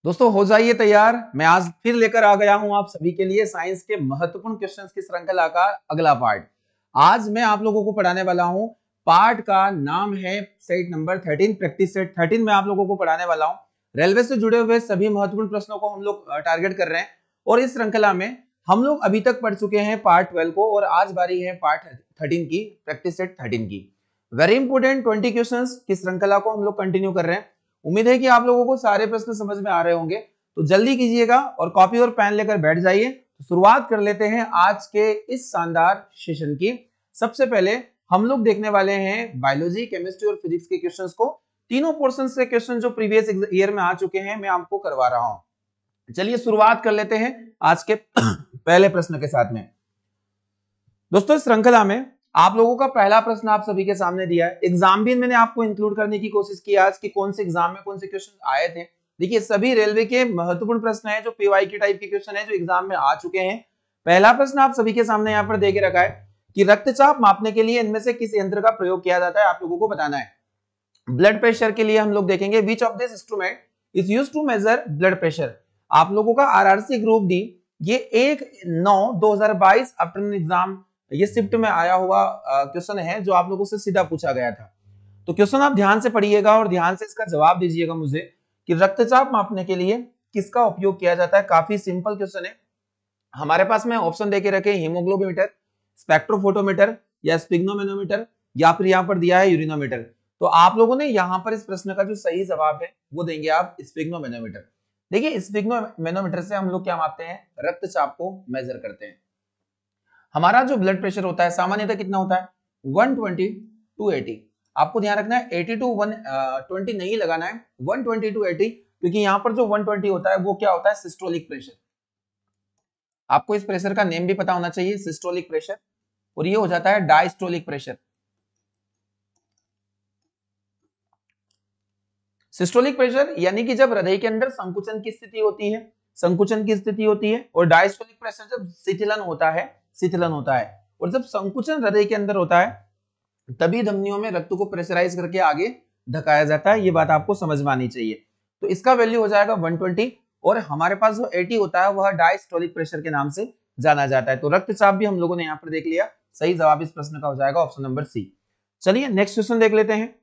दोस्तों हो जाइए तैयार। मैं आज फिर लेकर आ गया हूं आप सभी के लिए साइंस के महत्वपूर्ण क्वेश्चंस की श्रृंखला का अगला पार्ट। आज मैं आप लोगों को पढ़ाने वाला हूं। पार्ट का नाम है सेट नंबर 13, प्रैक्टिस सेट 13 में आप लोगों को पढ़ाने वाला हूं। रेलवे से जुड़े हुए सभी महत्वपूर्ण प्रश्नों को हम लोग टारगेट कर रहे हैं और इस श्रृंखला में हम लोग अभी तक पढ़ चुके हैं पार्ट 12 को और आज बारी है पार्ट 13 की, प्रैक्टिस सेट 13 की। वेरी इंपोर्टेंट 20 क्वेश्चंस की श्रृंखला को हम लोग कंटिन्यू कर रहे हैं। उम्मीद है कि आप लोगों को सारे प्रश्न समझ में आ रहे होंगे, तो जल्दी कीजिएगा और कॉपी और पेन लेकर बैठ जाइए। तो शुरुआत कर लेते हैं आज के इस शानदार सेशन की। सबसे पहले हम लोग देखने वाले हैं बायोलॉजी, केमिस्ट्री और फिजिक्स के क्वेश्चंस को। तीनों पोर्शन से क्वेश्चन जो प्रीवियस ईयर में आ चुके हैं मैं आपको करवा रहा हूं। चलिए शुरुआत कर लेते हैं आज के पहले प्रश्न के साथ में। दोस्तों इस श्रृंखला में आप लोगों का पहला प्रश्न आप सभी के सामने दिया है। एग्जाम भी मैंने आपको इंक्लूड करने की कोशिश की आज कि कौन से एग्जाम में कौन से क्वेश्चन आए थे। देखिए सभी रेलवे के महत्वपूर्ण प्रश्न है जो पीवाईक्यू टाइप के क्वेश्चन है जो एग्जाम में आ चुके हैं। पहला प्रश्न आप सभी के सामने यहाँ पर दे के रखा है कि रक्तचाप मापने के लिए इनमें से किस यंत्र का प्रयोग किया जाता है, आप लोगों को बताना है। ब्लड प्रेशर के लिए हम लोग देखेंगे which of this instrument is used to measure blood pressure. आप लोगों का आरआरसी ग्रुप डी ये 1/9/2022 आफ्टरनून एग्जाम ये शिफ्ट में आया हुआ क्वेश्चन है जो आप लोगों से सीधा पूछा गया था। तो क्वेश्चन आप ध्यान से पढ़िएगा और ध्यान से इसका जवाब दीजिएगा मुझे कि रक्तचाप मापने के लिए किसका उपयोग किया जाता है। काफी सिंपल क्वेश्चन है। हमारे पास में ऑप्शन देके रखे हीमोग्लोबिमीटर, स्पेक्ट्रोफोटोमीटर या स्पिग्नोमेनोमीटर या फिर यहाँ पर दिया है यूरिनोमीटर। तो आप लोगों ने यहाँ पर इस प्रश्न का जो सही जवाब है वो देंगे आप स्पिग्नोमेनोमीटर। देखिए स्पिग्नोमेनोमीटर से हम लोग क्या मापते हैं, रक्तचाप को मेजर करते हैं। हमारा जो ब्लड प्रेशर होता है सामान्यतः कितना होता है 120 to 80। आपको ध्यान रखना है 80 to 120 नहीं लगाना है, 120 to 80, क्योंकि यहाँ पर जो 120 होता है वो क्या होता है सिस्टोलिक प्रेशर। आपको इस प्रेशर का नेम भी पता होना चाहिए, सिस्टोलिक प्रेशर, और ये हो जाता है डायस्टोलिक प्रेशर। सिस्टोलिक प्रेशर यानी कि जब हृदय के अंदर संकुचन की स्थिति होती है, और डायस्टोलिक प्रेशर जब शीतलन होता है, और जब संकुचन हृदय के अंदर होता है तभी धमनियों में रक्त को प्रेशराइज करके आगे धकाया जाता है। ये बात आपको समझ में आनी चाहिए। तो इसका वैल्यू हो जाएगा 120 और हमारे पास जो 80 होता है वह डायस्टोलिक प्रेशर के नाम से जाना जाता है। तो रक्तचाप भी हम लोगों ने यहाँ पर देख लिया। सही जवाब इस प्रश्न का हो जाएगा ऑप्शन नंबर सी। चलिए नेक्स्ट क्वेश्चन देख लेते हैं।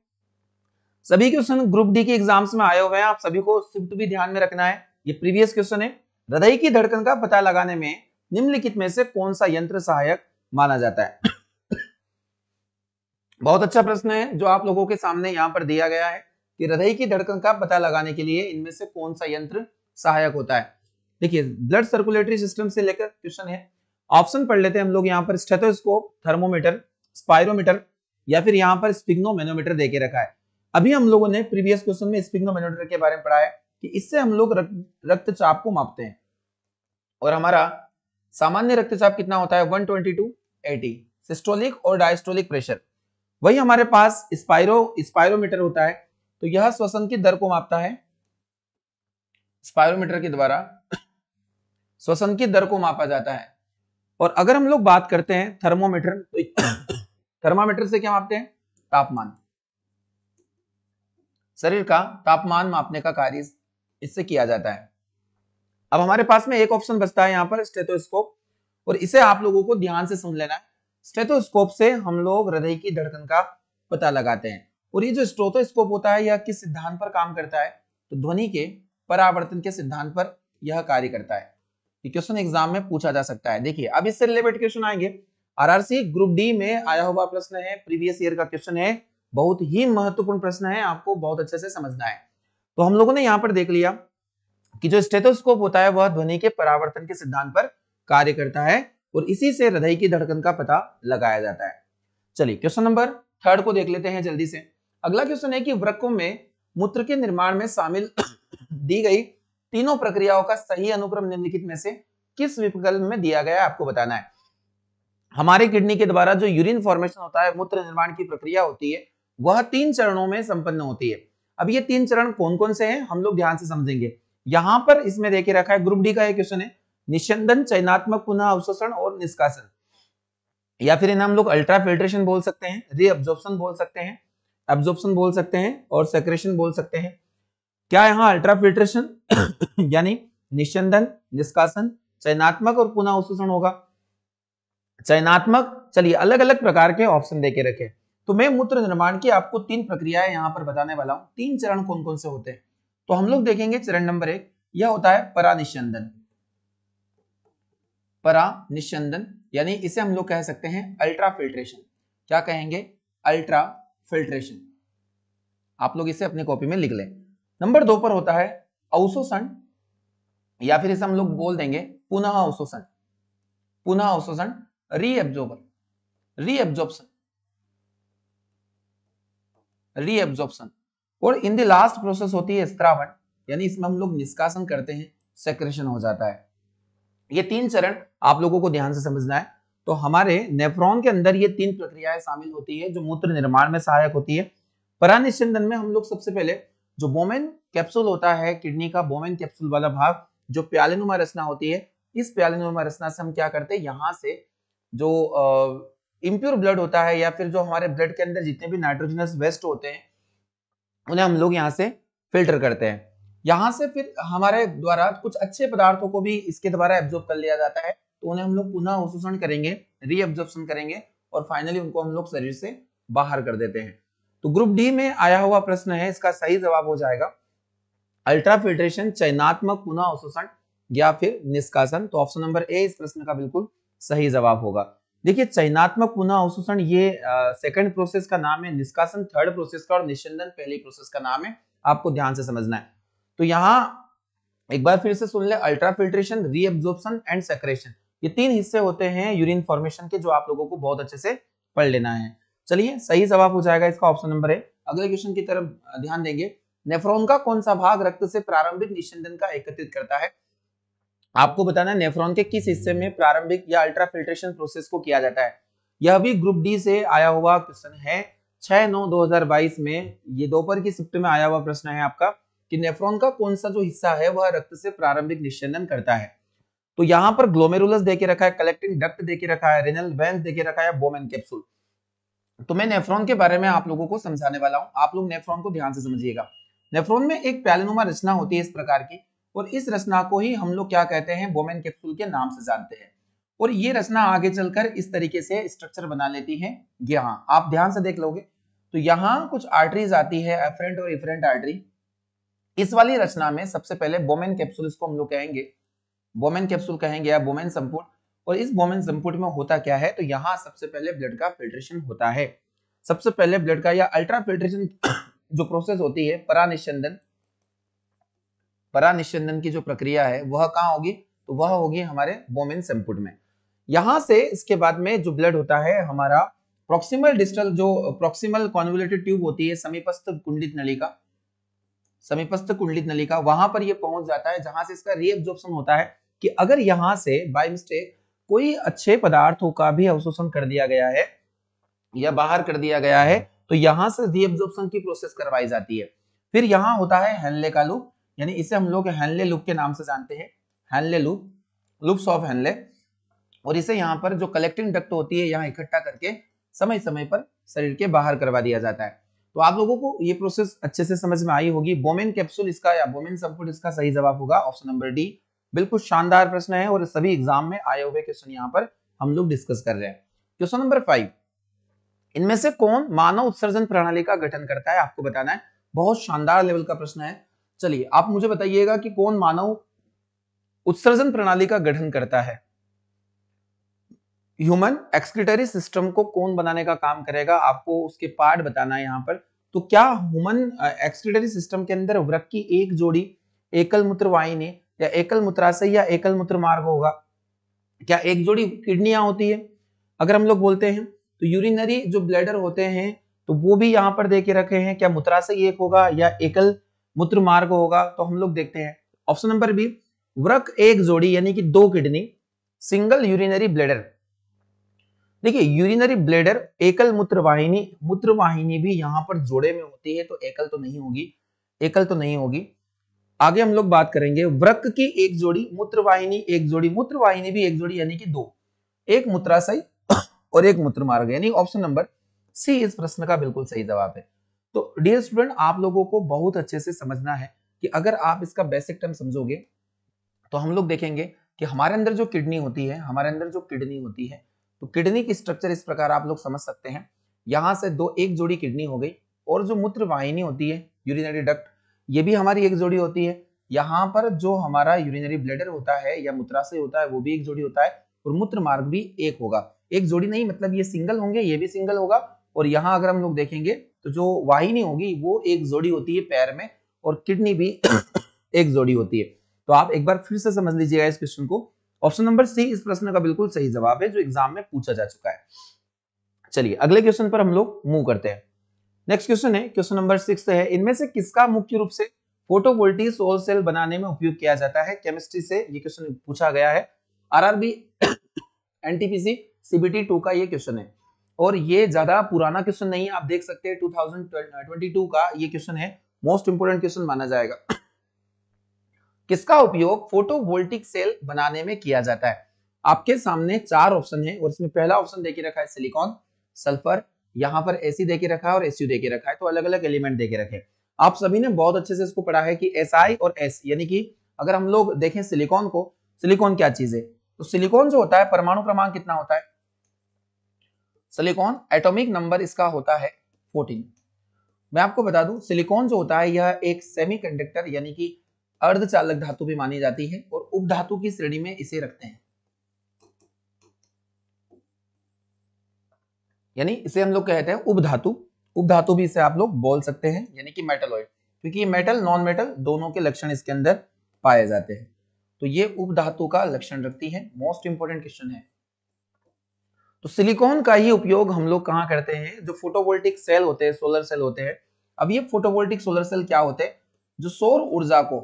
सभी क्वेश्चन ग्रुप डी के एग्जाम्स में आए हुए हैं, आप सभी को शिफ्ट भी ध्यान में रखना है। ये प्रीवियस क्वेश्चन है। हृदय की धड़कन का पता लगाने में निम्नलिखित में से कौन सा यंत्र सहायक माना जाता है। बहुत अच्छा प्रश्न है जो आप लोगों के सामने यहाँ पर दिया गया है कि हृदय की धड़कन का पता लगाने के लिए इनमें से कौन सा यंत्र सहायक होता है। देखिए ब्लड सर्कुलेटरी सिस्टम से लेकर क्वेश्चन है। ऑप्शन पढ़ लेते हैं हम लोग यहाँ पर, स्टेथोस्कोप, थर्मोमीटर, स्पाइरोमीटर या फिर यहाँ पर स्पिग्नोमेनोमीटर देके रखा है। अभी हम लोगों ने प्रीवियस क्वेश्चन में स्पिग्नोमेनोमीटर के बारे में पढ़ा है कि इससे हम लोग रक्तचाप को मापते हैं और हमारा सामान्य रक्तचाप कितना होता है 120 to 80, सिस्टोलिक और डायस्टोलिक प्रेशर। वही हमारे पास स्पाइरोमीटर होता है, तो यह श्वसन की दर को मापता है। स्पाइरोमीटर के द्वारा श्वसन की दर को मापा जाता है। और अगर हम लोग बात करते हैं थर्मोमीटर, तो थर्मामीटर से क्या मापते हैं, तापमान, शरीर का तापमान मापने का कार्य इससे किया जाता है। अब हमारे पास में एक ऑप्शन बचता है यहाँ पर स्टेथोस्कोप, और इसे आप लोगों को ध्यान से सुन लेना है। स्टेथोस्कोप से हम लोग हृदय की धड़कन का पता लगाते हैं। और ये जो स्टेथोस्कोप होता है यह किस सिद्धांत पर काम करता है, तो ध्वनि के परावर्तन के सिद्धांत पर यह कार्य करता है। ये क्वेश्चन एग्जाम में पूछा जा सकता है। देखिए अब इससे रिलेटेड क्वेश्चन आएंगे। आरआरसी ग्रुप डी में आया हुआ प्रश्न है, प्रीवियस ईयर का क्वेश्चन है, बहुत ही महत्वपूर्ण प्रश्न है, आपको बहुत अच्छे से समझना है। तो हम लोगों ने यहाँ पर देख लिया कि जो स्टेथोस्कोप होता है वह ध्वनि के परावर्तन के सिद्धांत पर कार्य करता है और इसी से हृदय की धड़कन का पता लगाया जाता है। चलिए क्वेश्चन नंबर 3 को देख लेते हैं जल्दी से। अगला क्वेश्चन है कि वृक्कों में मूत्र के निर्माण में शामिल दी गई तीनों प्रक्रियाओं का सही अनुक्रम निम्नलिखित में से किस विकल्प में दिया गया है, आपको बताना है। हमारे किडनी के द्वारा जो यूरिन फॉर्मेशन होता है, मूत्र निर्माण की प्रक्रिया होती है, वह 3 चरणों में संपन्न होती है। अब ये 3 चरण कौन कौन से हैं हम लोग ध्यान से समझेंगे। यहां पर इसमें देखे रखा है, ग्रुप डी का एक क्वेश्चन है, निस्यंदन, चयनात्मक पुनः अवशोषण और निष्कासन, या फिर इन्हें हम लोग अल्ट्रा फिल्ट्रेशन बोल सकते हैं, रीअब्जॉर्प्शन बोल सकते हैं, एब्जॉर्प्शन बोल सकते हैं और सेक्रेशन बोल सकते हैं। क्या यहाँ अल्ट्राफिल्ट्रेशन यानी निस्यंदन, निष्कासन, चयनात्मक और पुनः अवशोषण होगा? चयनात्मक, चलिए अलग अलग प्रकार के ऑप्शन देके रखे। तो मैं मूत्र निर्माण की आपको 3 प्रक्रियाएं यहां पर बताने वाला हूं। 3 चरण कौन कौन से होते हैं, तो हम लोग देखेंगे चरण नंबर 1, यह होता है परानिस्यंदन। परानिस्यंदन यानी इसे हम लोग कह सकते हैं अल्ट्राफिल्ट्रेशन। क्या कहेंगे? अल्ट्राफिल्ट्रेशन। आप लोग इसे अपनी कॉपी में लिख लें। नंबर 2 पर होता है अवशोषण, या फिर इसे हम लोग बोल देंगे पुनः अवशोषण। पुनः अवशोषण, रीएब्जॉर्प्शन, रीएब्जॉर्प्शन। और इन द लास्ट प्रोसेस होती है स्त्रावण, यानी इसमें हम लोग निष्कासन करते हैं, सेक्रेशन हो जाता है। ये 3 चरण आप लोगों को ध्यान से समझना है। तो हमारे नेफ्रॉन के अंदर ये 3 प्रक्रियाएं शामिल होती है जो मूत्र निर्माण में सहायक होती है। परानिस्यंदन में हम लोग सबसे पहले जो बोमेन कैप्सूल होता है, किडनी का बोमेन कैप्सूल वाला भाग, जो प्यालेनुमा रचना होती है, इस प्यालेनुमा रचना से हम क्या करते हैं, यहाँ से जो इम्प्योर ब्लड होता है या फिर जो हमारे ब्लड के अंदर जितने भी नाइट्रोजनस वेस्ट होते हैं उन्हें हम लोग यहाँ से फिल्टर करते हैं। यहाँ से फिर हमारे द्वारा कुछ अच्छे पदार्थों को भी इसके द्वारा एब्जॉर्ब कर लिया जाता है, तो उन्हें हम लोग पुनः अवशोषण करेंगे, रीअब्जॉर्प्शन करेंगे और फाइनली उनको हम लोग शरीर से बाहर कर देते हैं। तो ग्रुप डी में आया हुआ प्रश्न है, इसका सही जवाब हो जाएगा अल्ट्राफिल्ट्रेशन, चयनात्मक पुनः अवशोषण या फिर निष्कासन। तो ऑप्शन नंबर ए इस प्रश्न का बिल्कुल सही जवाब होगा। देखिए चयनात्मक पुनः अवशोषण ये सेकंड प्रोसेस का नाम है, निष्कासन थर्ड प्रोसेस का और निस्यंदन पहली प्रोसेस का नाम है, आपको ध्यान से समझना है। तो यहाँ एक बार फिर से सुन ले, अल्ट्राफिल्ट्रेशन, रीअब्जॉर्प्शन एंड सेक्रेशन, ये 3 हिस्से होते हैं यूरिन फॉर्मेशन के, जो आप लोगों को बहुत अच्छे से पढ़ लेना है। चलिए सही जवाब हो जाएगा इसका ऑप्शन नंबर ए। अगले क्वेश्चन की तरफ ध्यान देंगे। नेफ्रॉन का कौन सा भाग रक्त से प्रारंभिक निस्यंदन का एकत्रित करता है? आपको बताना है नेफ्रॉन के किस हिस्से में प्रारंभिक या अल्ट्राफिल्ट्रेशन प्रोसेस को किया जाता है। यह भी ग्रुप डी से आया हुआ क्वेश्चन है, 6/9/2022 में ये दोपहर की शिफ्ट में आया हुआ प्रश्न है आपका कि नेफ्रॉन का कौन सा जो हिस्सा है वह रक्त से प्रारंभिक निस्यंदन करता है। तो यहाँ पर ग्लोमेरुलस देके रखा है, कलेक्टिंग डक्ट देके रखा है, रेनल वेंस देके रखा है, बोमेन कैप्सूल। तो मैं नेफ्रॉन के बारे में आप लोगों को समझाने वाला हूं, आप लोग नेफ्रॉन को ध्यान से समझिएगा। नेफ्रॉन में एक प्यालेनुमा रचना होती है इस प्रकार की, और इस रचना को ही हम लोग क्या कहते हैं, बोमेन कैप्सूल के नाम से जानते हैं। और ये रचना आगे चलकर इस तरीके से स्ट्रक्चर बना लेती है। यहाँ आप ध्यान से देख लोगे तो यहाँ कुछ आर्टरीज आती है, एफरेंट और इफरेंट आर्टरी। इस वाली रचना में सबसे पहले बोमेन कैप्सूल, इसको हम लोग कहेंगे बोमेन कैप्सूल कहेंगे या बोमेन संपुट। और इस बोमेन संपुट में होता क्या है, तो यहाँ सबसे पहले ब्लड का फिल्ट्रेशन होता है। सबसे पहले ब्लड का या अल्ट्रा फिल्ट्रेशन जो प्रोसेस होती है, परानिस्यंदन, परानिस्यंदन की जो प्रक्रिया है वह कहाँ होगी, तो वह होगी हमारे बोमेन संपुट में। यहां से इसके बाद में जो ब्लड होता है हमारा प्रोक्सिमल डिस्टल, जो प्रोक्सिमल कॉन्वोल्यूटेड ट्यूब होती है, समीपस्थ कुंडलित नलिका, समीपस्थ कुंडलित नलिका, वहां पर ये पहुंच जाता है, जहां से इसका रीअब्जॉर्प्शन होता है कि अगर यहां से बाय मिस्टेक कोई अच्छे पदार्थों का भी अवशोषण कर दिया गया है या बाहर कर दिया गया है, तो यहां से रीअब्जॉर्प्शन की प्रोसेस करवाई जाती है। फिर यहां होता है हेनले का लूप, यानी इसे हम लोग हेनले लूप के नाम से जानते हैं, Henle loop, loops of Henle. और इसे यहाँ पर जो कलेक्टिंग डक्ट होती है यहाँ इकट्ठा करके समय समय पर शरीर के बाहर करवा दिया जाता है। तो आप लोगों को ये प्रोसेस अच्छे से समझ में आई होगी। बोमेन कैप्सूल इसका या बोमेन संपुट इसका सही जवाब होगा ऑप्शन नंबर डी। बिल्कुल शानदार प्रश्न है और सभी एग्जाम में आए हुए क्वेश्चन यहाँ पर हम लोग डिस्कस कर रहे हैं। क्वेश्चन नंबर 5, इनमें से कौन मानव उत्सर्जन प्रणाली का गठन करता है, आपको बताना है। बहुत शानदार लेवल का प्रश्न है। चलिए आप मुझे बताइएगा कि कौन मानव उत्सर्जन प्रणाली का गठन करता है। ह्यूमन एक्सक्रीटरी सिस्टम को कौन बनाने का काम करेगा, आपको उसके पार्ट बताना है यहाँ पर। तो क्या ह्यूमन एक्सक्रीटरी सिस्टम के अंदर वृक्क की एक जोड़ी एकल मूत्र वाहिनी या एकल मूत्राशय या एकल मूत्र मार्ग होगा? क्या एक जोड़ी किडनियां होती है? अगर हम लोग बोलते हैं तो यूरिनरी जो ब्लैडर होते हैं तो वो भी यहाँ पर देके रखे हैं, क्या मूत्राशय एक होगा या एकल मूत्र मार्ग होगा? तो हम लोग देखते हैं ऑप्शन नंबर बी, वृक्क एक जोड़ी यानी कि 2 किडनी, सिंगल यूरिनरी ब्लैडर। देखिए यूरिनरी ब्लैडर, एकल मूत्रवाहिनी भी यहाँ पर जोड़े में होती है, तो एकल तो नहीं होगी, एकल तो नहीं होगी। आगे हम लोग बात करेंगे वृक्क की एक जोड़ी, मूत्रवाहिनी एक जोड़ी, मूत्रवाहिनी भी एक जोड़ी यानी कि 2, एक मूत्राशय और एक मूत्र मार्ग, यानी ऑप्शन नंबर सी इस प्रश्न का बिल्कुल सही जवाब है। तो डियर स्टूडेंट, आप लोगों को बहुत अच्छे से समझना है कि अगर आप इसका बेसिक टर्म समझोगे तो हम लोग देखेंगे कि हमारे अंदर जो किडनी होती है, तो किडनी की स्ट्रक्चर इस प्रकार आप लोग समझ सकते हैं। यहां से एक जोड़ी किडनी हो गई, और जो मूत्र वाहिनी होती है, यूरिनरी डक्ट, ये भी हमारी एक जोड़ी होती है। यहाँ पर जो हमारा यूरिनरी ब्लैडर होता है या मूत्राशय होता है, वो भी एक जोड़ी होता है, और मूत्र मार्ग भी एक होगा। एक जोड़ी नहीं, मतलब ये सिंगल होंगे, ये भी सिंगल होगा। और यहाँ अगर हम लोग देखेंगे तो जो वाहिनी होगी वो एक जोड़ी होती है पैर में, और किडनी भी एक जोड़ी होती है। तो आप एक बार फिर से समझ लीजिएगा इस क्वेश्चन को। ऑप्शन नंबर सी इस प्रश्न का बिल्कुल सही जवाब है, जो एग्जाम में पूछा जा चुका है। चलिए अगले क्वेश्चन पर हम लोग मूव करते हैं। नेक्स्ट क्वेश्चन है, क्वेश्चन नंबर 6 है, इनमें से किसका मुख्य रूप से फोटोवोल्टिक सोलर सेल बनाने में उपयोग किया जाता है? केमिस्ट्री से ये क्वेश्चन पूछा गया है। आरआरबी एनटीपीसी सीबीटी 2 का ये क्वेश्चन है, और ये ज्यादा पुराना क्वेश्चन नहीं है, आप देख सकते हैं 2022 का ये क्वेश्चन है, मोस्ट इंपोर्टेंट क्वेश्चन माना जाएगा। किसका उपयोग फोटोवोल्टिक सेल बनाने में किया जाता है? आपके सामने 4 ऑप्शन है, और इसमें पहला ऑप्शन देके रखा है सिलिकॉन, सल्फर, यहाँ पर एसी देके रखा है और एसयू देके रखा है, तो अलग अलग एलिमेंट देके रखे। आप सभी ने बहुत अच्छे से इसको पढ़ा है कि एसआई और एस, यानी कि अगर हम लोग देखें सिलिकॉन को, सिलिकॉन क्या चीज है, तो सिलिकॉन जो होता है परमाणु क्रमांक कितना होता है? सिलिकॉन एटॉमिक नंबर इसका होता है 14। मैं आपको बता दूं सिलिकॉन जो होता है यह एक सेमीकंडक्टर यानी कि अर्धचालक धातु भी मानी जाती है, और उपधातु की श्रेणी में इसे रखते हैं, यानी इसे हम लोग कहते हैं उपधातु। उपधातु भी इसे आप लोग बोल सकते हैं, यानी कि मेटलॉइड, क्योंकि ये मेटल नॉन मेटल दोनों के लक्षण इसके अंदर पाए जाते हैं। तो ये उपधातु का लक्षण रखती है। मोस्ट इंपोर्टेंट क्वेश्चन है। तो सिलिकॉन का ही उपयोग हम लोग कहाँ करते हैं? जो फोटोवोल्टिक सेल होते हैं, सोलर सेल होते हैं। अब ये फोटोवोल्टिक सोलर सेल क्या होते हैं? जो सौर ऊर्जा को,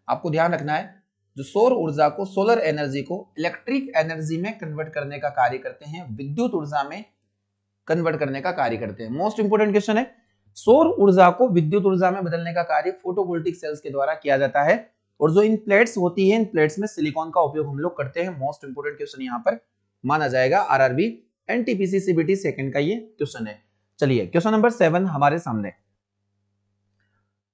आपको ध्यान रखना है, जो सौर ऊर्जा को, सोलर एनर्जी को इलेक्ट्रिक एनर्जी में कन्वर्ट करने का कार्य करते हैं, विद्युत ऊर्जा में कन्वर्ट करने का कार्य करते हैं। मोस्ट इंपोर्टेंट क्वेश्चन है। सौर ऊर्जा को विद्युत ऊर्जा में बदलने का कार्य फोटोवोल्टिक सेल्स के द्वारा किया जाता है, और जो इन प्लेट्स होती है, इन प्लेट्स में सिलिकॉन का उपयोग हम लोग करते हैं। मोस्ट इंपोर्टेंट क्वेश्चन यहाँ पर माना जाएगा। आरआरबी एनटीपीसी सीबीटी सेकंड का ये क्वेश्चन है। चलिए क्वेश्चन नंबर 7 हमारे सामने,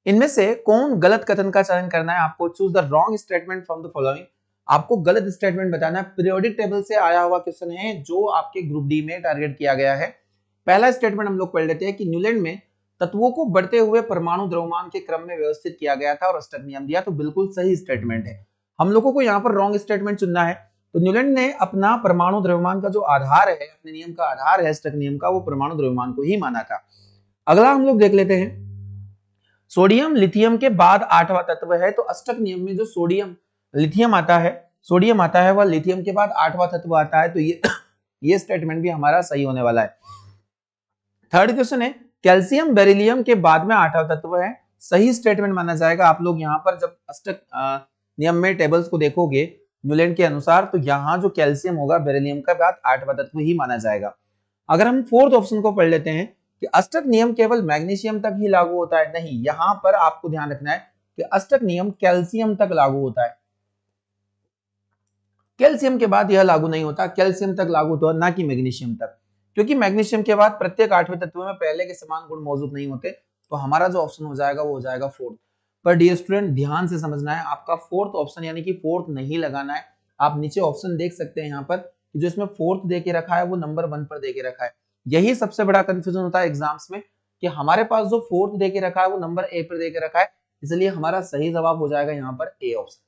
इनमें से कौन गलत कथन का चयन करना है आपको? Choose the wrong statement from the following. आपको गलत स्टेटमेंट बताना है। पीरियोडिक टेबल से आया हुआ क्वेश्चन है, जो आपके ग्रुप डी में टारगेट किया गया है। पहला स्टेटमेंट हम लोग पढ़ लेते हैं कि न्यूलैंड में तत्वों को बढ़ते हुए परमाणु द्रव्यमान के क्रम में व्यवस्थित किया गया था और अष्टक नियम दिया। तो बिल्कुल सही स्टेटमेंट है। हम लोगों को यहाँ पर रॉन्ग स्टेटमेंट चुनना है। तो न्यूलैंड ने अपना परमाणु द्रव्यमान का जो आधार है, अपने नियम का आधार है अष्टक नियम का, वो परमाणु द्रव्यमान को ही माना था। अगला हम लोग देख लेते हैं, सोडियम लिथियम के बाद 8वां तत्व है। तो अष्टक नियम में जो सोडियम लिथियम आता है, वह लिथियम के बाद 8वां तत्व आता है। तो ये स्टेटमेंट भी हमारा सही होने वाला है। थर्ड क्वेश्चन है, कैल्शियम बेरिलियम के बाद में 8वां तत्व है। सही स्टेटमेंट माना जाएगा। आप लोग यहाँ पर जब अष्टक नियम में टेबल्स को देखोगे न्यूलैंड के अनुसार, तो यहाँ जो कैल्शियम होगा बेरिलियम के बाद 8वां तत्व ही माना जाएगा। अगर हम फोर्थ ऑप्शन को पढ़ लेते हैं कि अष्टक नियम केवल मैग्नीशियम तक ही लागू होता है, नहीं, यहां पर आपको ध्यान रखना है कि अष्टक नियम कैल्शियम तक लागू होता है। कैल्शियम के बाद यह लागू नहीं होता, कैल्शियम तक लागू होता है, ना कि मैग्नीशियम तक, क्योंकि मैग्नीशियम के बाद प्रत्येक 8वें तत्व में पहले के समान गुण मौजूद नहीं होते। तो हमारा जो ऑप्शन हो जाएगा वो हो जाएगा फोर्थ। पर डियर स्टूडेंट ध्यान से समझना है, आपका फोर्थ ऑप्शन यानी कि फोर्थ नहीं लगाना है। आप नीचे ऑप्शन देख सकते हैं यहाँ पर, जो इसमें फोर्थ दे के रखा है वो नंबर 1 पर दे के रखा है। यही सबसे बड़ा कंफ्यूजन होता है एग्जाम्स में, कि हमारे पास जो फोर्थ दे के रखा है वो नंबर ए पर दे के रखा है, इसलिए हमारा सही जवाब हो जाएगा यहाँ पर ए ऑप्शन।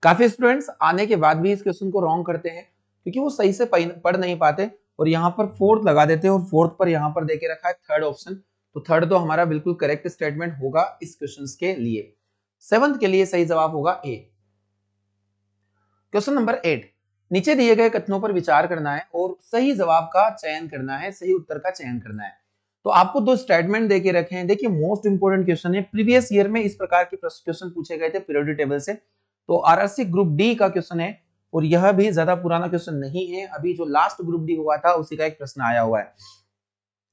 काफी स्टूडेंट्स आने के बाद भी इस क्वेश्चन को रॉन्ग करते हैं, क्योंकि वो सही से पढ़ नहीं पाते और यहाँ पर फोर्थ लगा देते हैं, और फोर्थ पर यहाँ पर देके रखा है थर्ड ऑप्शन। तो थर्ड तो हमारा बिल्कुल करेक्ट स्टेटमेंट होगा इस क्वेश्चन के लिए। 7th के लिए सही जवाब होगा ए। क्वेश्चन नंबर 8, नीचे दिए गए कथनों पर विचार करना है और सही जवाब का चयन करना है, सही उत्तर का चयन करना है। तो आपको 2 स्टेटमेंट देके रखे हैं। देखिए मोस्ट इंपोर्टेंट क्वेश्चन है, प्रीवियस ईयर में इस प्रकार के क्वेश्चन पूछे गए थे पीरियोडिक टेबल से। तो आरआरसी ग्रुप डी का क्वेश्चन है, और यह भी ज्यादा पुराना क्वेश्चन नहीं है, अभी जो लास्ट ग्रुप डी हुआ था उसी का एक प्रश्न आया हुआ है।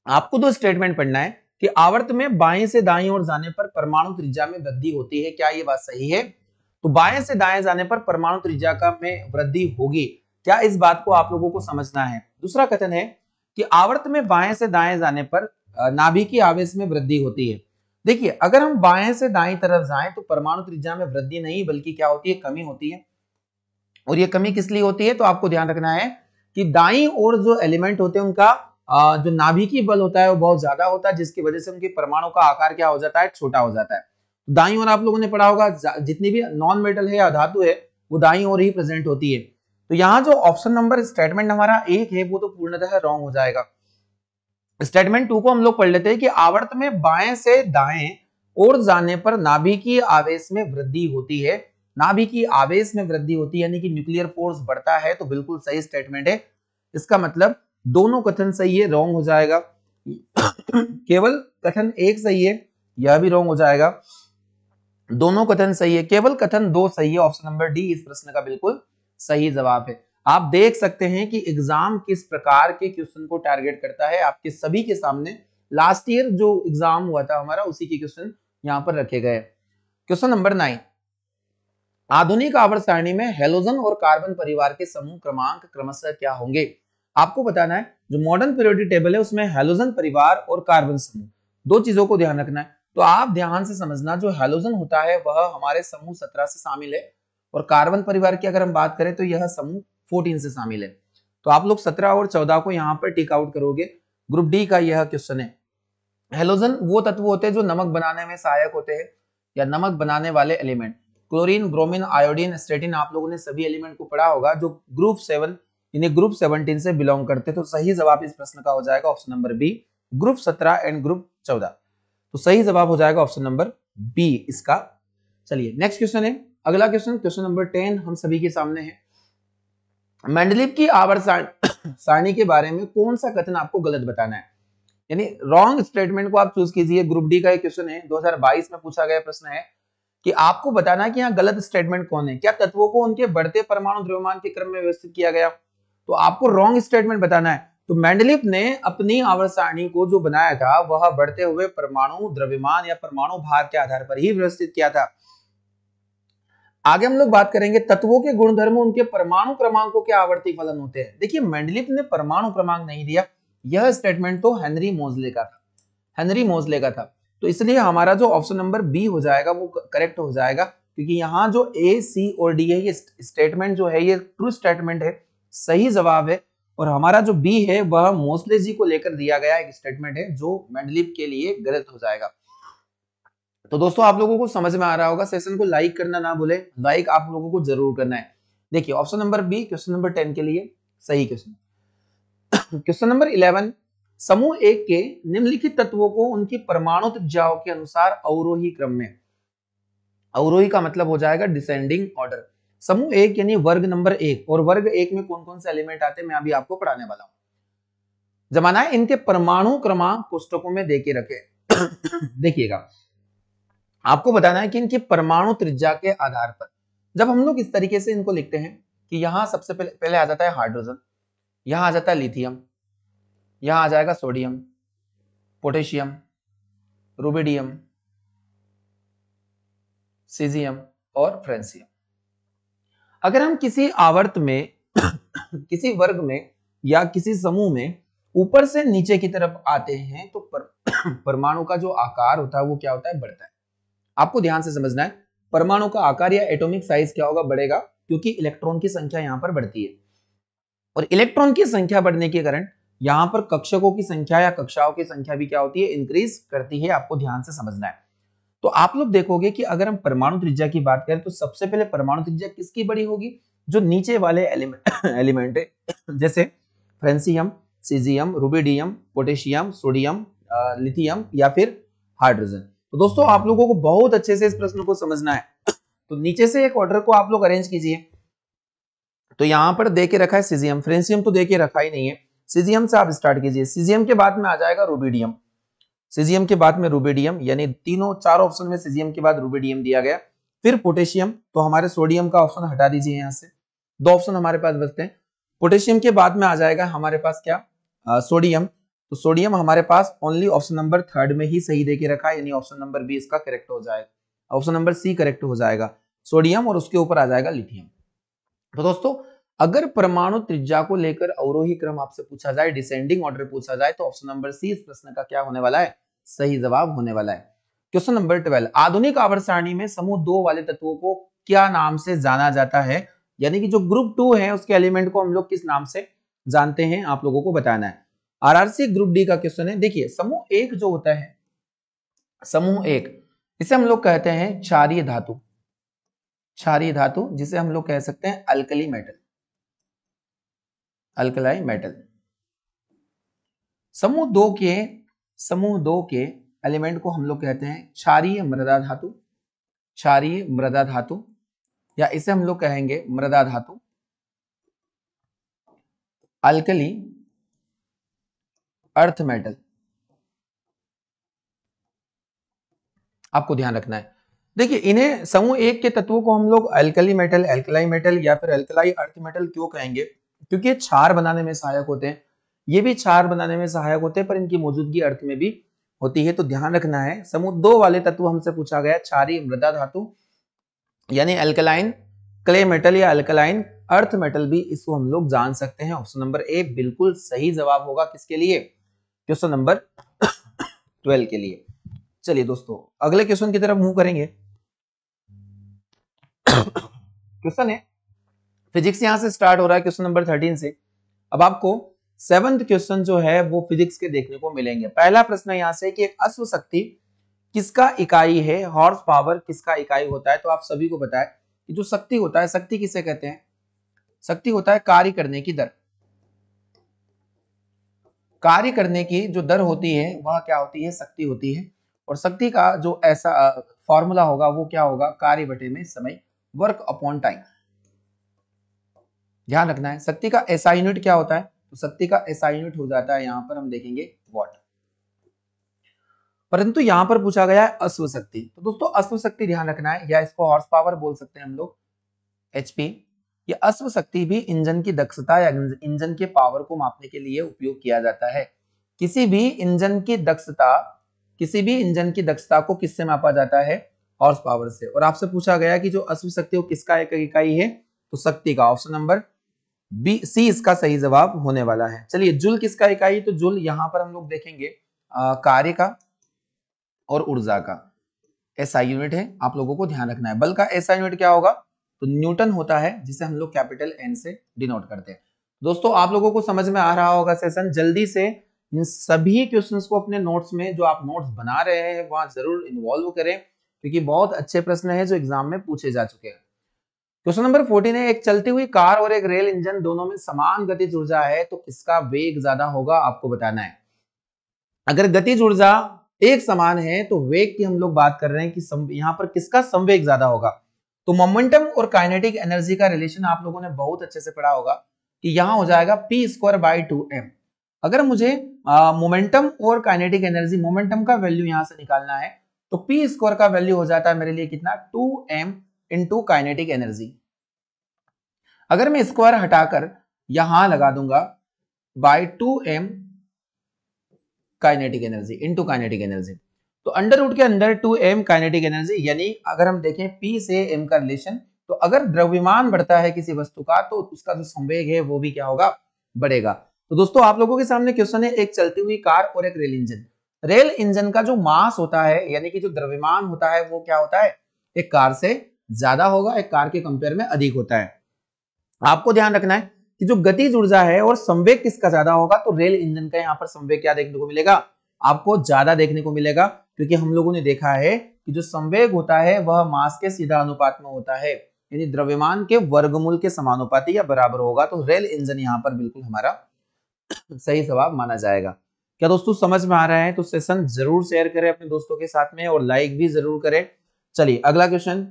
आपको 2 स्टेटमेंट पढ़ना है कि आवर्त में बाएं से दाएं ओर जाने पर परमाणु त्रिज्या में वृद्धि होती है, क्या ये बात सही है? तो बाएं से दाएं जाने पर परमाणु त्रिज्या का में वृद्धि होगी, क्या इस बात को आप लोगों को समझना है। दूसरा कथन है कि आवर्त में बाएं से दाएं जाने पर नाभिकीय आवेश में वृद्धि होती है। देखिए अगर हम बाएं से दाएं तरफ जाएं तो परमाणु त्रिज्या में वृद्धि नहीं बल्कि क्या होती है, कमी होती है। और ये कमी किस लिए होती है, तो आपको ध्यान रखना है कि दाईं ओर जो एलिमेंट होते हैं उनका जो नाभिकीय बल होता है वो बहुत ज्यादा होता है, जिसकी वजह से उनके परमाणु का आकार क्या हो जाता है, छोटा हो जाता है। दाईं ओर आप लोगों ने पढ़ा होगा जितनी भी नॉन मेटल है या धातु है वो दाईं ओर ही प्रेजेंट होती है। तो यहाँ जो ऑप्शन नंबर स्टेटमेंट हमारा 1 है वो तो पूर्णतः रॉन्ग हो जाएगा। स्टेटमेंट 2 को हम लोग पढ़ लेते हैं कि आवर्त में बाएं से दाएं ओर जाने पर नाभिकीय आवेश में वृद्धि होती है। नाभिकीय आवेश में वृद्धि होती है यानी कि न्यूक्लियर फोर्स बढ़ता है, तो बिल्कुल सही स्टेटमेंट है। इसका मतलब दोनों कथन सही है, रॉन्ग हो जाएगा। केवल कथन 1 सही है, यह भी रॉन्ग हो जाएगा। दोनों कथन सही है, केवल कथन 2 सही है। ऑप्शन नंबर डी इस प्रश्न का बिल्कुल सही जवाब है। आप देख सकते हैं कि एग्जाम किस प्रकार के क्वेश्चन को टारगेट करता है। आपके सभी के सामने लास्ट ईयर जो एग्जाम हुआ था हमारा उसी के क्वेश्चन यहां पर रखे गए। क्वेश्चन नंबर 9, आधुनिक आवर्त सारणी में हैलोजन और कार्बन परिवार के समूह क्रमांक क्रमशः क्या होंगे। आपको बताना है जो मॉडर्न पीरियोडिक टेबल है उसमें हैलोजन परिवार और कार्बन समूह दो चीजों को ध्यान रखना है। तो आप ध्यान से समझना, जो हैलोजन होता है वह हमारे समूह 17 से शामिल है और कार्बन परिवार की अगर हम बात करें तो यह समूह 14 से शामिल है। तो आप लोग 17 और 14 को यहाँ पर टिक आउट करोगे। ग्रुप डी का यह क्वेश्चन है। हैलोजन वो तत्व होते हैं जो नमक बनाने में सहायक होते हैं या नमक बनाने वाले element. Chlorine, bromine, iodine, statin, आप लोगों ने सभी एलिमेंट को पढ़ा होगा जो ग्रुप 7 यानी ग्रुप 17 से बिलोंग करते हैं। तो सही जवाब इस प्रश्न का हो जाएगा option number B, group 17 and group 14। तो सही जवाब हो जाएगा ऑप्शन नंबर बी इसका। चलिए नेक्स्ट क्वेश्चन है, अगला क्वेश्चन, क्वेश्चन नंबर 10 हम सभी के सामने है। मेंडलीव की आवर्त सारणी के बारे में कौन सा कथन आपको गलत बताना है, यानी रॉन्ग स्टेटमेंट को आप चूज कीजिए। ग्रुप डी का एक क्वेश्चन है, 2022 में पूछा गया प्रश्न है कि आपको बताना है कि यहाँ गलत स्टेटमेंट कौन है। क्या तत्वों को उनके बढ़ते परमाणु द्रव्यमान के क्रम में व्यवस्थित किया गया, तो आपको रॉन्ग स्टेटमेंट बताना है। तो मेंडलीव ने अपनी आवर्त सारणी को जो बनाया था वह बढ़ते हुए परमाणु द्रव्यमान या परमाणु भार के आधार पर ही व्यवस्थित किया था। आगे हम लोग बात करेंगे तत्वों के गुणधर्म उनके परमाणु क्रमांकों के आवर्ती फलन होते हैं। देखिए मेंडलीव ने परमाणु क्रमांक नहीं दिया, यह स्टेटमेंट तो हेनरी मोजले का था, हेनरी मोजले का था। तो इसलिए हमारा जो ऑप्शन नंबर बी हो जाएगा वो करेक्ट हो जाएगा, क्योंकि यहाँ जो ए, सी और डी है ये स्टेटमेंट जो है ये ट्रू स्टेटमेंट है, सही जवाब है। और हमारा जो बी है वह मोस्ले जी को लेकर दिया गया एक स्टेटमेंट है जो मेंडलीव के लिए गलत हो जाएगा। तो दोस्तों आप लोगों को समझ में आ रहा होगा, सेशन को लाइक करना ना भूले, लाइक आप लोगों को जरूर करना है। देखिए option number B question number 10 के लिए सही क्वेश्चन। क्वेश्चन नंबर 11, समूह 1 के निम्नलिखित तत्वों को उनकी परमाणु त्रिज्याओं के अनुसार अवरोही क्रम में, अवरोही का मतलब हो जाएगा डिसेंडिंग ऑर्डर। समूह 1 यानी वर्ग नंबर 1, और वर्ग 1 में कौन कौन से एलिमेंट आते हैं मैं अभी आपको पढ़ाने वाला हूं। जमाना है इनके परमाणु क्रमांक पुस्तकों में देके रखे। देखिएगा आपको बताना है कि इनकी परमाणु त्रिज्या के आधार पर जब हम लोग इस तरीके से इनको लिखते हैं कि यहां सबसे पहले आ जाता है हाइड्रोजन, यहां आ जाता है लिथियम, यहां आ जाएगा सोडियम, पोटेशियम, रुबिडियम, सीजियम और फ्रेंसियम। अगर हम किसी आवर्त में किसी वर्ग में या किसी समूह में ऊपर से नीचे की तरफ आते हैं तो परमाणु का जो आकार होता है वो क्या होता है, बढ़ता है। आपको ध्यान से समझना है, परमाणु का आकार या एटॉमिक साइज क्या होगा, बढ़ेगा, क्योंकि इलेक्ट्रॉन की संख्या यहां पर बढ़ती है। और इलेक्ट्रॉन की संख्या बढ़ने के कारण यहां पर कक्षकों की संख्या या कक्षाओं की संख्या भी क्या होती है, इंक्रीज करती है। आपको ध्यान से समझना है। तो आप लोग देखोगे कि अगर हम परमाणु त्रिज्या की बात करें तो सबसे पहले परमाणु त्रिज्या किसकी बड़ी होगी, जो नीचे वाले एलिमेंट है, जैसे francium, caesium, rubidium, potassium, sodium, lithium या फिर हाइड्रोजन। तो दोस्तों आप लोगों को बहुत अच्छे से इस प्रश्न को समझना है। तो नीचे से एक ऑर्डर को आप लोग अरेंज कीजिए। तो यहां पर दे के रखा है सीजियम, फ्रेंसियम तो दे के रखा ही नहीं है, सीजियम से आप स्टार्ट कीजिए। सीजियम के बाद में आ जाएगा रुबिडियम, सीजियम के बाद में रुबिडियम, यानी तीनों चार ऑप्शन में सीजियम के बाद रुबिडियम दिया गया। फिर पोटेशियम, तो हमारे सोडियम का ऑप्शन हटा दीजिए यहां से, दो ऑप्शन हमारे पास बचते हैं। पोटेशियम के बाद में आ जाएगा हमारे पास क्या, सोडियम। तो सोडियम हमारे पास ओनली ऑप्शन नंबर 3 में ही सही देके रखा है, यानी ऑप्शन नंबर बी इसका करेक्ट हो जाएगा। ऑप्शन नंबर सी करेक्ट हो जाएगा, सोडियम, और उसके ऊपर आ जाएगा लिथियम। तो दोस्तों अगर परमाणु त्रिज्या को लेकर अवरोही क्रम आपसे पूछा जाए, डिसेंडिंग ऑर्डर पूछा जाए, तो ऑप्शन नंबर सी इस प्रश्न का क्या होने वाला है, सही जवाब होने वाला है। क्वेश्चन नंबर 12, आधुनिक आवर्त सारणी में समूह 2 वाले तत्वों को क्या नाम से जाना जाता है? यानी कि जो ग्रुप 2 है उसके एलिमेंट को हम लोग किस नाम से जानते हैं, आप लोगों को बताना है। आरआरसी ग्रुप डी का क्वेश्चन है। देखिए समूह 1 जो होता है, समूह 1, इसे हम लोग कहते हैं क्षारीय धातु, क्षारीय धातु जिसे हम लोग कह सकते हैं अल्कली मेटल, अल्कलाई मेटल। समूह 2 के एलिमेंट को हम लोग कहते हैं क्षारीय मृदा धातु, क्षारीय मृदा धातु, या इसे हम लोग कहेंगे मृदा धातु, अल्कली अर्थ मेटल। आपको ध्यान रखना है। देखिए इन्हें समूह 1 के तत्वों को हम लोग अल्कली मेटल, अल्कलाई मेटल या फिर अल्कलाई अर्थ मेटल क्यों कहेंगे? क्योंकि ये क्षार बनाने में सहायक होते हैं, ये भी क्षार बनाने में सहायक होते हैं, पर इनकी मौजूदगी अर्थ में भी होती है। तो ध्यान रखना है, समूह 2 वाले तत्व हमसे पूछा गया क्षारीय मृदा धातु यानी अल्कलाइन क्ले मेटल या अल्कलाइन अर्थ मेटल, भी इसको हम लोग जान सकते हैं। ऑप्शन नंबर ए बिल्कुल सही जवाब होगा किसके लिए? क्वेश्चन नंबर 12 के लिए। चलिए दोस्तों अगले क्वेश्चन की तरफ मूव करेंगे। क्वेश्चन है फिजिक्स, यहां से स्टार्ट हो रहा है क्वेश्चन नंबर 13 से। अब आपको 7th क्वेश्चन जो है वो फिजिक्स के देखने को मिलेंगे। पहला प्रश्न यहां से कि एक अश्व शक्ति किसका इकाई है, हॉर्स पावर किसका इकाई होता है? तो आप सभी को पता है कि जो शक्ति होता है, शक्ति किसे कहते हैं? शक्ति होता है कार्य करने की दर, कार्य करने की जो दर होती है वह क्या होती है? शक्ति होती है। और शक्ति का जो ऐसा फॉर्मूला होगा वो क्या होगा? कार्य बटे में समय, वर्क अपॉन टाइम। ध्यान रखना है, शक्ति का एसआई यूनिट क्या होता है? तो शक्ति का एसआई यूनिट हो जाता है, यहां पर हम देखेंगे वॉट। परंतु यहां पर पूछा गया है अश्व शक्ति। तो दोस्तों अश्व शक्ति ध्यान रखना है, या इसको हॉर्स पावर बोल सकते हैं हम लोग, एचपी। ये अश्व शक्ति भी इंजन की दक्षता या इंजन के पावर को मापने के लिए उपयोग किया जाता है। किसी भी इंजन की दक्षता को किससे मापा जाता है? हॉर्स पावर से। और आपसे पूछा गया कि जो अश्व शक्ति वो किसका एक इकाई है? तो शक्ति का। ऑप्शन नंबर बी सी इसका सही जवाब होने वाला है। चलिए जूल किसका इकाई? तो जूल यहां पर हम लोग देखेंगे कार्य का और ऊर्जा का एसआई यूनिट है, आप लोगों को ध्यान रखना है। बल का एसआई यूनिट क्या होगा? तो न्यूटन होता है, जिसे हम लोग कैपिटल एन से डिनोट करते हैं। दोस्तों आप लोगों को समझ में आ रहा होगा सेशन। जल्दी से इन सभी क्वेश्चंस को अपने नोट्स में, जो आप नोट्स बना रहे हैं वहां जरूर इन्वॉल्व करें, क्योंकि बहुत अच्छे प्रश्न है जो एग्जाम में पूछे जा चुके हैं। क्वेश्चन नंबर 14 है, एक चलती हुई कार और एक रेल इंजन दोनों में समान गतिज ऊर्जा है, तो किसका वेग ज्यादा होगा? आपको बताना है। अगर गतिज ऊर्जा एक समान है तो वेग की हम लोग बात कर रहे हैं कि यहां पर किसका संवेग ज्यादा होगा? तो मोमेंटम और काइनेटिक एनर्जी का रिलेशन आप लोगों ने बहुत अच्छे से पढ़ा होगा कि यहां हो जाएगा p स्क्वायर बाई 2m। अगर मुझे मोमेंटम और काइनेटिक एनर्जी, मोमेंटम का वैल्यू यहां से निकालना है तो p स्क्वायर का वैल्यू हो जाता है मेरे लिए कितना? 2m into kinetic energy. अगर मैं स्क्वायर हटाकर यहां लगा दूंगा by 2m kinetic energy into kinetic energy, तो अंडर रूट के अंदर 2m काइनेटिक एनर्जी। यानी अगर हम देखें p से m का रिलेशन, तो अगर द्रव्यमान बढ़ता है किसी वस्तु का तो उसका जो संवेग है वो भी क्या होगा? बढ़ेगा। तो दोस्तों आप लोगों के सामने क्वेश्चन है, एक चलती हुई कार और एक रेल इंजन। रेल इंजन का जो मास होता है, यानी कि जो द्रव्यमान होता है, वो क्या होता है? एक कार से ज्यादा होगा, एक कार के कंपेयर में अधिक होता है। आपको ध्यान रखना है कि जो गतिज ऊर्जा है और संवेग किसका ज्यादा होगा? तो रेल इंजन का यहाँ पर संवेग क्या देखने को मिलेगा? आपको ज्यादा देखने को मिलेगा, क्योंकि हम लोगों ने देखा है कि जो संवेग होता है वह मास के सीधा अनुपात में होता है, यानी द्रव्यमान के वर्गमूल के समानुपाती या बराबर होगा। तो रेल इंजन यहाँ पर बिल्कुल हमारा सही जवाब माना जाएगा। क्या दोस्तों समझ में आ रहा है? तो सेशन जरूर शेयर करें अपने दोस्तों के साथ में और लाइक भी जरूर करें। चलिए अगला क्वेश्चन,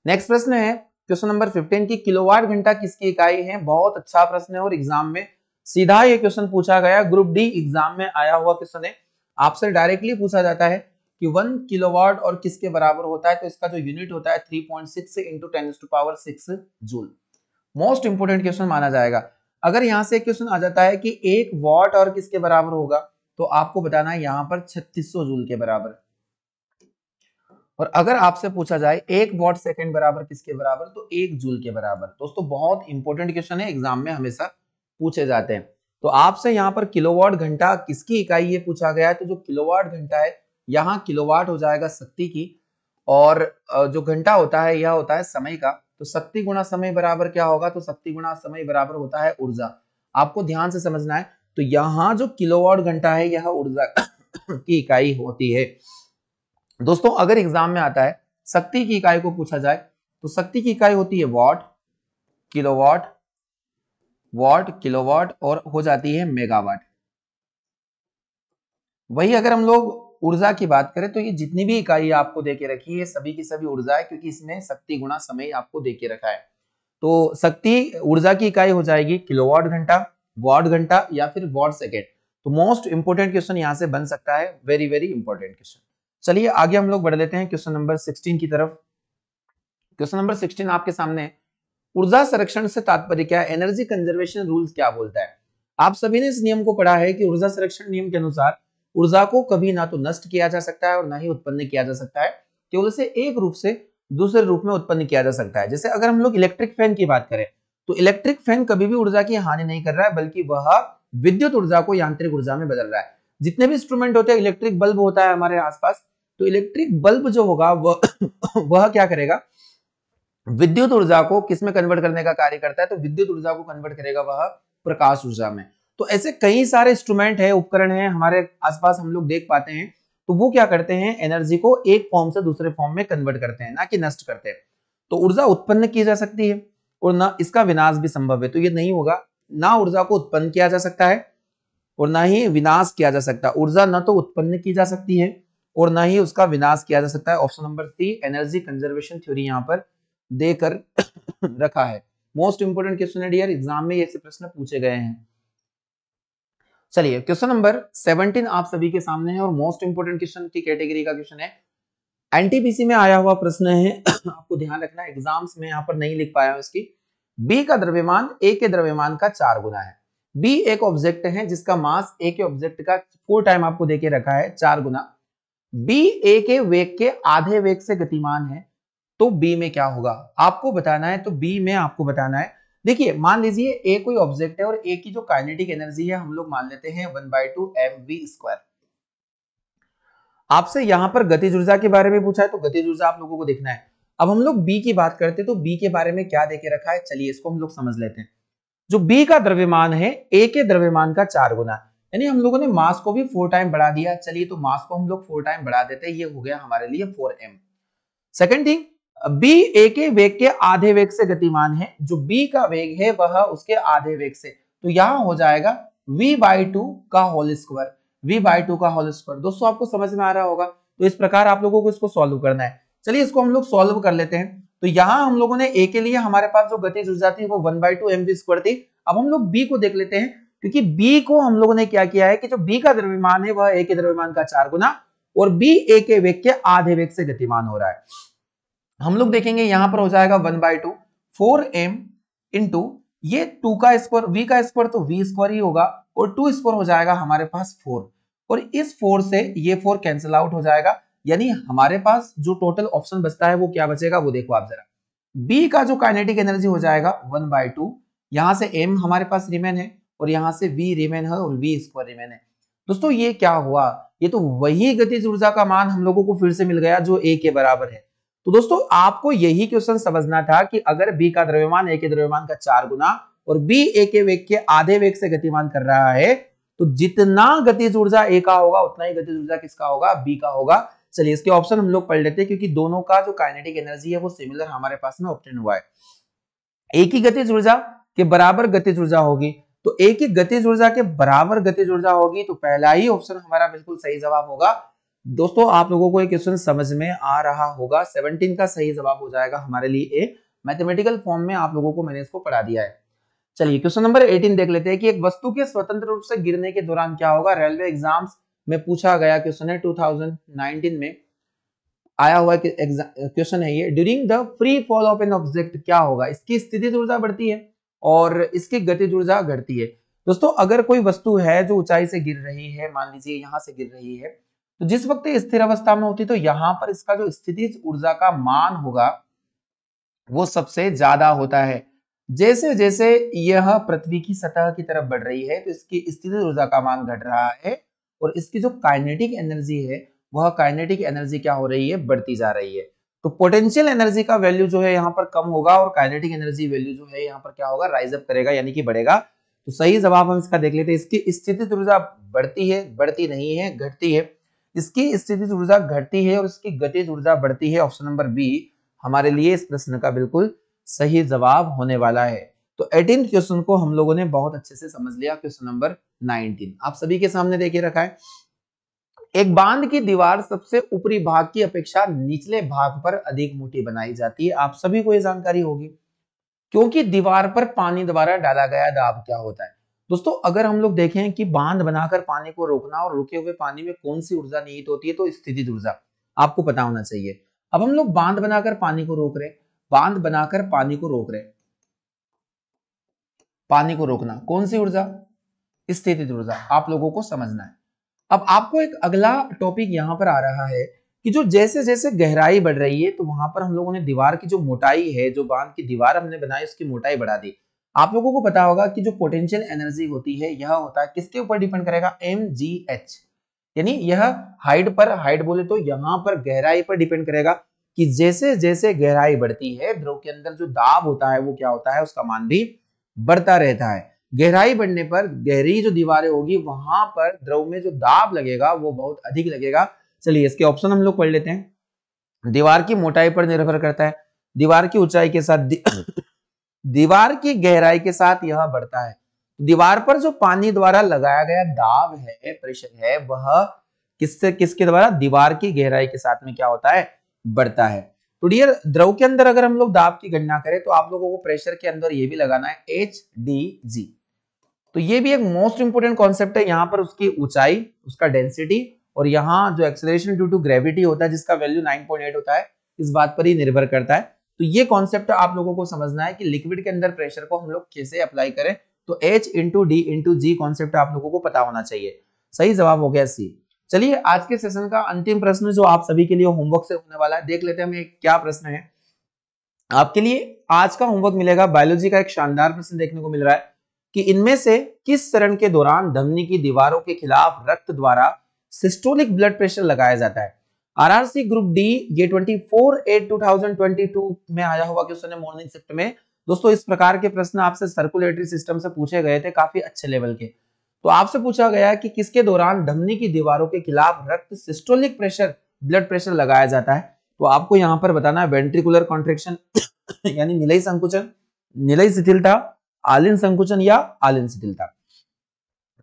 नेक्स्ट प्रश्न है क्वेश्चन नंबर 15 की किलोवाट घंटा किसकी इकाई है? बहुत अच्छा प्रश्न है और एग्जाम में सीधा ये क्वेश्चन पूछा गया, ग्रुप डी एग्जाम में आया हुआ क्वेश्चन है। आपसे डायरेक्टली पूछा जाता है कि 1 किलोवाट और किसके बराबर होता है? तो इसका जो यूनिट होता है 3.6 into 10⁻⁶ joule. Most important question माना जाएगा। अगर यहां से क्वेश्चन आ जाता है कि 1 वॉट और किसके बराबर होगा, तो आपको बताना है यहां पर 3600 जूल के बराबर। और अगर आपसे पूछा जाए 1 वॉट सेकंड बराबर किसके बराबर, तो 1 जूल के बराबर। दोस्तों बहुत इंपॉर्टेंट क्वेश्चन है, एग्जाम में हमेशा पूछे जाते हैं। तो आपसे यहाँ पर किलोवाट घंटा किसकी इकाई ये पूछा गया है, तो जो किलोवाट घंटा है यहाँ किलोवाट हो जाएगा शक्ति की, और जो घंटा होता है यह होता है समय का। तो शक्ति गुणा समय बराबर क्या होगा, तो शक्ति गुणा समय बराबर होता है ऊर्जा। आपको ध्यान से समझना है। तो यहाँ जो किलोवाट घंटा है यह ऊर्जा की इकाई होती है। दोस्तों अगर एग्जाम में आता है शक्ति की इकाई को पूछा जाए तो शक्ति की इकाई होती है वाट, किलोवाट, वाट, किलोवाट और हो जाती है मेगावाट। वही अगर हम लोग ऊर्जा की बात करें तो ये जितनी भी इकाई आपको देके रखी है सभी की सभी ऊर्जा है, क्योंकि इसमें शक्ति गुणा समय आपको देके रखा है। तो शक्ति ऊर्जा की इकाई हो जाएगी किलोवाट घंटा, वाट घंटा या फिर वाट सेकेंड। तो मोस्ट इंपोर्टेंट क्वेश्चन यहां से बन सकता है, वेरी वेरी इंपॉर्टेंट क्वेश्चन। चलिए आगे हम लोग बढ़ लेते हैं क्वेश्चन नंबर 16 की तरफ। क्वेश्चन नंबर 16 आपके सामने, ऊर्जा संरक्षण से तात्पर्य क्या है, एनर्जी कंजर्वेशन रूल्स क्या बोलता है। आप सभी ने इस नियम को पढ़ा है कि ऊर्जा संरक्षण नियम के अनुसार ऊर्जा को कभी ना तो नष्ट किया जा सकता है और ना ही उत्पन्न किया जा सकता है, केवल से एक रूप से दूसरे रूप में उत्पन्न किया जा सकता है। जैसे अगर हम लोग इलेक्ट्रिक फैन की बात करें तो इलेक्ट्रिक फैन कभी भी ऊर्जा की हानि नहीं कर रहा है, बल्कि वह विद्युत ऊर्जा को यांत्रिक ऊर्जा में बदल रहा है। जितने भी इंस्ट्रूमेंट होते हैं, इलेक्ट्रिक बल्ब होता है हमारे आसपास, तो इलेक्ट्रिक बल्ब जो होगा वह क्या करेगा, विद्युत ऊर्जा को किस में कन्वर्ट करने का कार्य करता है, तो विद्युत ऊर्जा को कन्वर्ट करेगा वह प्रकाश ऊर्जा में। तो ऐसे कई सारे इंस्ट्रूमेंट है, उपकरण है हमारे आसपास हम लोग देख पाते हैं, तो वो क्या करते हैं, एनर्जी को एक फॉर्म से दूसरे फॉर्म में कन्वर्ट करते हैं, ना कि नष्ट करते हैं। तो ऊर्जा उत्पन्न की जा सकती है और ना इसका विनाश भी संभव है। तो ये नहीं होगा, ना ऊर्जा को उत्पन्न किया जा सकता है और ना ही विनाश किया जा सकता है। ऊर्जा न तो उत्पन्न की जा सकती है और ना ही उसका विनाश किया जा सकता है। Option number C energy conservation theory यहाँ पर देकर रखा है। मोस्ट इंपोर्टेंट क्वेश्चन है डियर, एग्जाम में ऐसे प्रश्न पूछे गए हैं। चलिए क्वेश्चन नंबर 17 आप सभी के सामने है और मोस्ट इंपोर्टेंट क्वेश्चन की कैटेगरी का क्वेश्चन है। एनटीपीसी में आया हुआ प्रश्न है आपको ध्यान रखना, एग्जाम्स में यहाँ पर नहीं लिख पाया हूं इसकी। बी का द्रव्यमान ए के द्रव्यमान का 4 गुना है। बी एक ऑब्जेक्ट है जिसका मास ए के ऑब्जेक्ट का 4 टाइम आपको देके रखा है, 4 गुना। बी ए के वेग के आधे वेग से गतिमान है, तो बी में क्या होगा आपको बताना है। तो बी में आपको बताना है, देखिए मान लीजिए ए कोई ऑब्जेक्ट है और ए की जो काइनेटिक एनर्जी है हम लोग मान लेते हैं 1/2 mv²। आपसे यहां पर गतिज ऊर्जा के बारे में पूछा है, तो गतिज ऊर्जा आप लोगों को देखना है। अब हम लोग बी की बात करते हैं, तो बी के बारे में क्या देके रखा है, चलिए इसको हम लोग समझ लेते हैं। जो बी का द्रव्यमान है ए के द्रव्यमान का 4 गुना, यानी हम लोगों ने मास को भी 4 टाइम बढ़ा दिया। चलिए तो मास को हम लोग 4 टाइम बढ़ा देते हैं, ये हो गया हमारे लिए 4m। सेकंड थिंग, बी ए के वेग के आधे वेग से गतिमान है, जो बी का वेग है वह उसके आधे वेग से, तो यहां हो जाएगा v/2 का होल स्क्वायर, v/2 का होल स्क्वायर। दोस्तों आपको समझ में आ रहा होगा, तो इस प्रकार आप लोगों को इसको सॉल्व करना है। चलिए इसको हम लोग सॉल्व कर लेते हैं। तो यहां हम लोगों ने ए के लिए हमारे पास जो गतिज ऊर्जा थी वो 1/2 mv² थी। अब हम लोग बी को देख लेते हैं, क्योंकि बी को हम लोगों ने क्या किया है कि जो बी का द्रव्यमान है वह ए के द्रव्यमान का 4 गुना और बी ए के वेग के आधे वेग से गतिमान हो रहा है। हम लोग देखेंगे यहां पर हो जाएगा 1/2 4m इंटू ये 2 का स्क्वायर, v का स्क्वायर तो v स्क्वायर ही होगा, और 2 स्क्वायर हो जाएगा हमारे पास 4, और इस 4 से ये 4 कैंसिल आउट हो जाएगा। यानी हमारे पास जो टोटल ऑप्शन बचता है वो क्या बचेगा, वो देखो आप जरा। b का जो काइनेटिक एनर्जी हो जाएगा 1/2, यहां से m हमारे पास रिमेन है और यहां से v रिमेन है और v स्क्वायर रिमेन है। दोस्तों ये क्या हुआ, ये तो वही गतिज ऊर्जा का मान हम लोगों को फिर से मिल गया जो a के बराबर है। तो दोस्तों आपको यही क्वेश्चन समझना था कि अगर बी का द्रव्यमान ए के द्रव्यमान का 4 गुना और बी ए के वेग के आधे वेग से गतिमान कर रहा है, तो जितना गतिज ऊर्जा ए का होगा उतना ही गतिज ऊर्जा किसका होगा, बी का होगा। चलिए इसके ऑप्शन हम लोग पढ़ लेते हैं, क्योंकि दोनों का जो काइनेटिक एनर्जी है वो सिमिलर हमारे पास में ऑप्टेन हुआ है। एक ही गतिज ऊर्जा के बराबर गतिज ऊर्जा होगी, तो एक ही गतिज ऊर्जा के बराबर गतिज ऊर्जा होगी, तो पहला ही ऑप्शन हमारा बिल्कुल सही जवाब होगा। दोस्तों आप लोगों को ये क्वेश्चन समझ में आ रहा होगा, 17 का सही जवाब हो जाएगा हमारे लिए ए। मैथमेटिकल फॉर्म में आप लोगों को मैंने इसको पढ़ा दिया है। चलिए क्वेश्चन नंबर 18 देख लेते हैं कि एक वस्तु के स्वतंत्र रूप से गिरने के दौरान क्या होगा। रेलवे एग्जाम्स में पूछा गया क्वेश्चन है, 2019 में आया हुआ क्वेश्चन है ये। During the free fall of an object क्या होगा, इसकी स्थितिज ऊर्जा बढ़ती है और इसकी गतिज ऊर्जा घटती है। दोस्तों अगर कोई वस्तु है जो ऊंचाई से गिर रही है, मान लीजिए यहां से गिर रही है, तो जिस वक्त स्थिर अवस्था में होती है तो यहां पर इसका जो स्थितिज ऊर्जा का मान होगा वो सबसे ज्यादा होता है। जैसे जैसे यह पृथ्वी की सतह की तरफ बढ़ रही है तो इसकी स्थितिज ऊर्जा का मान घट रहा है और इसकी जो काइनेटिक एनर्जी है वह काइनेटिक एनर्जी क्या हो रही है, बढ़ती जा रही है। तो पोटेंशियल एनर्जी का वैल्यू जो है यहाँ पर कम होगा और काइनेटिक एनर्जी वैल्यू जो है यहाँ पर क्या होगा, राइज अप करेगा यानी कि बढ़ेगा। तो सही जवाब हम इसका देख लेते हैं। इसकी स्थितिज ऊर्जा बढ़ती है, बढ़ती नहीं है, घटती है। इसकी स्थितिज ऊर्जा घटती है और इसकी गतिज ऊर्जा बढ़ती है। ऑप्शन नंबर बी हमारे लिए इस प्रश्न का बिल्कुल सही जवाब होने वाला है। तो 18 क्वेश्चन को हम लोगों ने बहुत अच्छे से समझ लिया। क्वेश्चन नंबर 19 आप सभी के सामने देखिए रखा है। एक बांध की दीवार सबसे ऊपरी भाग की अपेक्षा निचले भाग पर अधिक मोटी बनाई जाती है। आप सभी को यह जानकारी होगी क्योंकि दीवार पर पानी द्वारा डाला गया दाब क्या होता है। दोस्तों अगर हम लोग देखें कि बांध बनाकर पानी को रोकना और रुके हुए पानी में कौन सी ऊर्जा निहित होती है, तो स्थितिज ऊर्जा आपको पता होना चाहिए। अब हम लोग बांध बनाकर पानी को रोक रहे, बांध बनाकर पानी को रोक रहे, पानी को रोकना कौन सी ऊर्जा, स्थितिज ऊर्जा, आप लोगों को समझना है। अब आपको एक अगला टॉपिक यहां पर आ रहा है कि जो जैसे जैसे गहराई बढ़ रही है तो वहां पर हम लोगों ने दीवार की जो मोटाई है, जो बांध की दीवार हमने बनाई उसकी मोटाई बढ़ा दी। आप लोगों को पता होगा कि जो पोटेंशियल एनर्जी होती है यह होता है किसके ऊपर डिपेंड करेगा, mgh, यानी यह हाइट पर, हाइट बोले तो यहां पर गहराई पर डिपेंड करेगा कि जैसे जैसे गहराई बढ़ती है द्रव के अंदर जो दाब होता है वो क्या होता है, उसका मान भी बढ़ता रहता है। गहराई बढ़ने पर गहरी जो दीवारें होगी वहां पर द्रव में जो दाब लगेगा वो बहुत अधिक लगेगा। चलिए इसके ऑप्शन हम लोग पढ़ लेते हैं। दीवार की मोटाई पर निर्भर करता है, दीवार की ऊंचाई के साथ दीवार की गहराई के साथ यह बढ़ता है। दीवार पर जो पानी द्वारा लगाया गया दाब है, प्रेशर है, वह किसके द्वारा, दीवार की गहराई के साथ में क्या होता है, बढ़ता है। तो डियर द्रव के अंदर अगर हम लोग दाब की गणना करें तो आप लोगों को प्रेशर के अंदर ये भी लगाना है HDG। तो ये भी एक मोस्ट इंपोर्टेंट कॉन्सेप्ट है। यहाँ पर उसकी ऊंचाई, उसका डेंसिटी और यहाँ जो एक्सेलरेशन ड्यू टू ग्रेविटी होता है जिसका वैल्यू 9.8 होता है, इस बात पर ही निर्भर करता है। तो ये कॉन्सेप्ट आप लोगों को समझना है कि लिक्विड के अंदर प्रेशर को हम लोग कैसे अप्लाई करें। तो H इंटू डी इंटू जी कॉन्सेप्ट आप लोगों को पता होना चाहिए। सही जवाब हो गया सी। चलिए आज के सेशन का अंतिम प्रश्न जो आप सभी के लिए होमवर्क से होने वाला है, देख लेते हैं हमें क्या प्रश्न है। आपके लिए आज का होमवर्क मिलेगा, बायोलॉजी का एक शानदार प्रश्न देखने को मिल रहा है कि इनमें से किस चरण के दौरान धमनी की दीवारों के खिलाफ रक्त द्वारा सिस्टोलिक ब्लड प्रेशर लगाया जाता है। आरआरसी ग्रुप डी ये 24/8/2022 में आया हुआ क्वेश्चन है मॉर्निंग शिफ्ट में। दोस्तों इस प्रकार के प्रश्न आपसे सर्कुलेटरी सिस्टम से पूछे गए थे, काफी अच्छे लेवल के। तो आपसे पूछा गया कि किसके दौरान धमनी की दीवारों के खिलाफ रक्त सिस्टोलिक प्रेशर, ब्लड प्रेशर लगाया जाता है। तो आपको यहाँ पर बताना है वेंट्रिकुलर कॉन्ट्रैक्शन यानी निलयी संकुचन, निलयी शिथिलता, आलिन संकुचन या आलिन शिथिलता।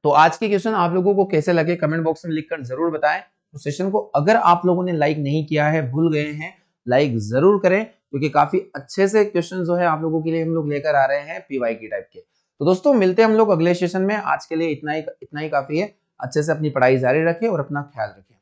तो आज के क्वेश्चन आप लोगों को कैसे लगे कमेंट बॉक्स में लिखकर जरूर बताएं। तो सेशन को अगर आप लोगों ने लाइक नहीं किया है, भूल गए हैं, लाइक जरूर करें क्योंकि काफी अच्छे से क्वेश्चन जो है आप लोगों के लिए हम लोग लेकर आ रहे हैं पीवाई की टाइप के। तो दोस्तों मिलते हैं हम लोग अगले सेशन में। आज के लिए इतना ही काफी है। अच्छे से अपनी पढ़ाई जारी रखें और अपना ख्याल रखें।